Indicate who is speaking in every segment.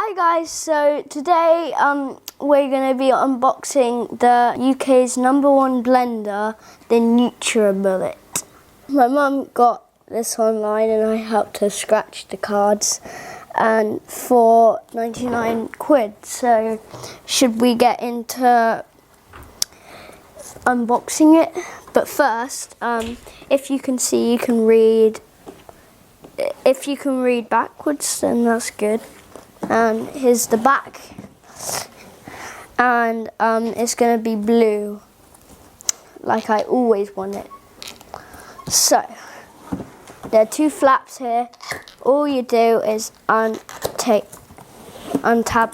Speaker 1: Hi guys, so today we're going to be unboxing the UK's #1 blender, the NutriBullet. My mum got this online and I helped her scratch the cards, and for 99 quid. So should we get into unboxing it? But first, if you can see, you can read. If you can read backwards, then that's good. And here's the back, and it's going to be blue like I always want it. So there are two flaps here. All you do is untab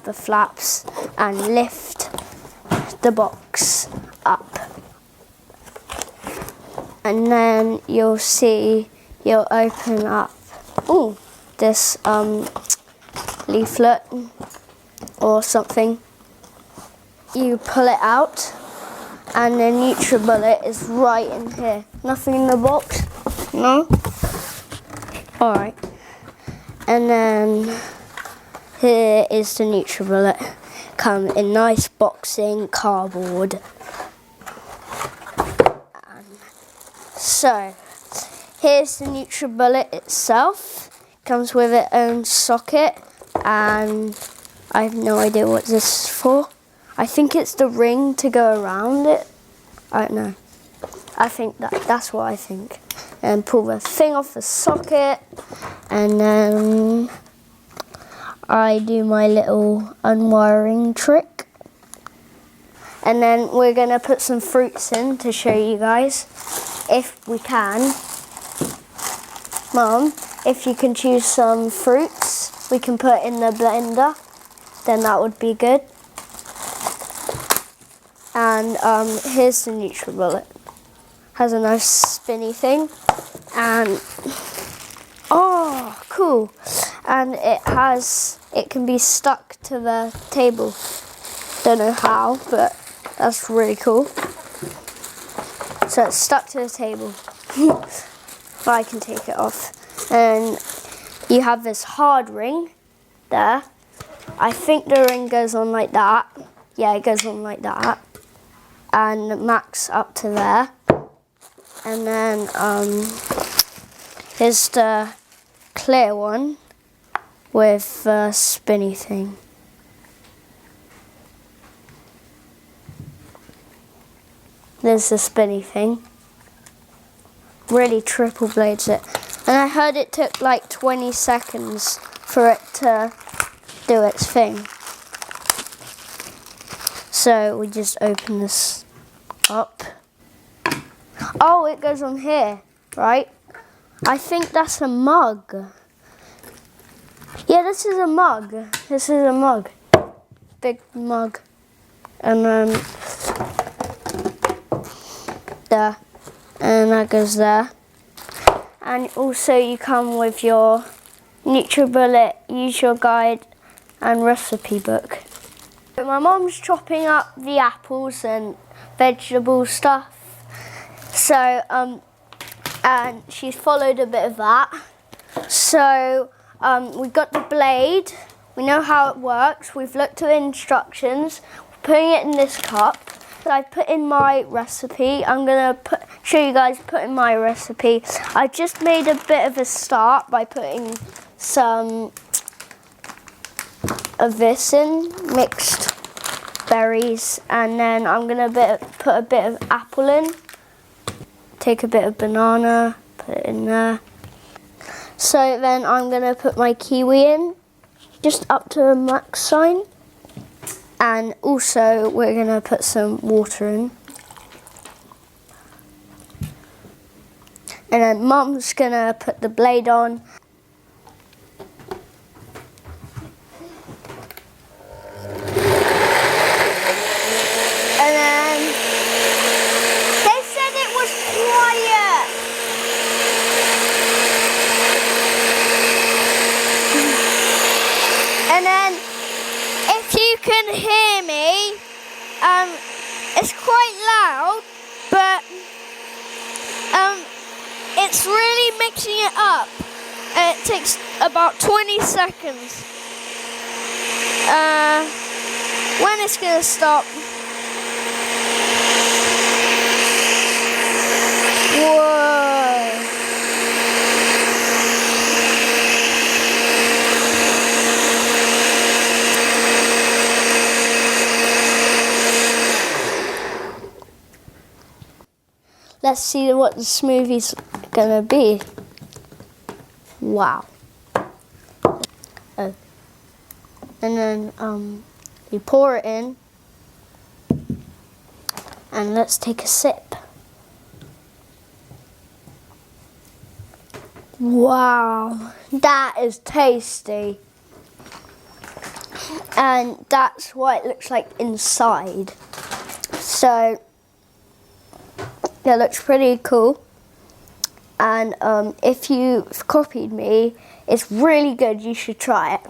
Speaker 1: the flaps and lift the box up, and then you'll open up this leaflet or something. You pull it out and the NutriBullet is right in here. Nothing in the box? No? Alright. And then here is the NutriBullet. Come in nice boxing cardboard. So here's the NutriBullet itself. Comes with its own socket, and I have no idea what this is for. I think it's the ring to go around it. I don't know. I think that's what I think. And pull the thing off the socket, and then I do my little unwiring trick. And then we're gonna put some fruits in to show you guys, if we can. Mum, if you can choose some fruits we can put in the blender, then that would be good. And here's the NutriBullet. Has a nice spinny thing, and oh, cool! And it can be stuck to the table. Don't know how, but that's really cool. So it's stuck to the table. But I can take it off. And you have this hard ring there. I think the ring goes on like that. Yeah, it goes on like that. And max up to there. And then here's the clear one with the spinny thing. There's the spinny thing. Really triple blades it. And I heard it took like 20 seconds for it to do its thing. So we just open this up. Oh, it goes on here, right? I think that's a mug. Yeah, this is a mug. This is a mug. Big mug. And then there. And that goes there. And also you come with your NutriBullet Use Your Guide and recipe book. My mom's chopping up the apples and vegetable stuff. So, and she's followed a bit of that. So, we've got the blade. We know how it works. We've looked at the instructions. We're putting it in this cup. I put in my recipe. I'm gonna show you guys putting my recipe. I just made a bit of a start by putting some of this in, mixed berries, and then I'm gonna put a bit of apple in. Take a bit of banana, put it in there. So then I'm gonna put my kiwi in, just up to the max sign. And also we're gonna put some water in. And then Mum's gonna put the blade on. And then they said it was quiet. And then if you can hear me, it's quite loud, but it's really mixing it up, and it takes about 20 seconds. When it's gonna stop. Whoa. Let's see what the smoothie's gonna be. Wow. Oh. And then you pour it in. And let's take a sip. Wow, that is tasty. And that's what it looks like inside. So, it looks pretty cool. And if you've copied me, it's really good. You should try it.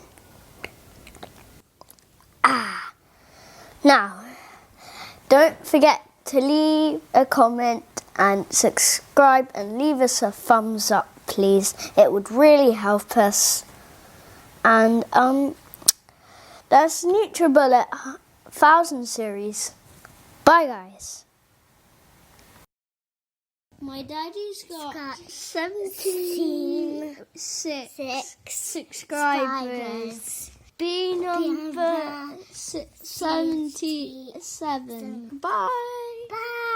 Speaker 1: Now, don't forget to leave a comment and subscribe and leave us a thumbs up, please. It would really help us. And that's NutriBullet 1000 series. Bye, guys. My daddy's got 76 subscribers. Be number 77. Bye.
Speaker 2: Bye.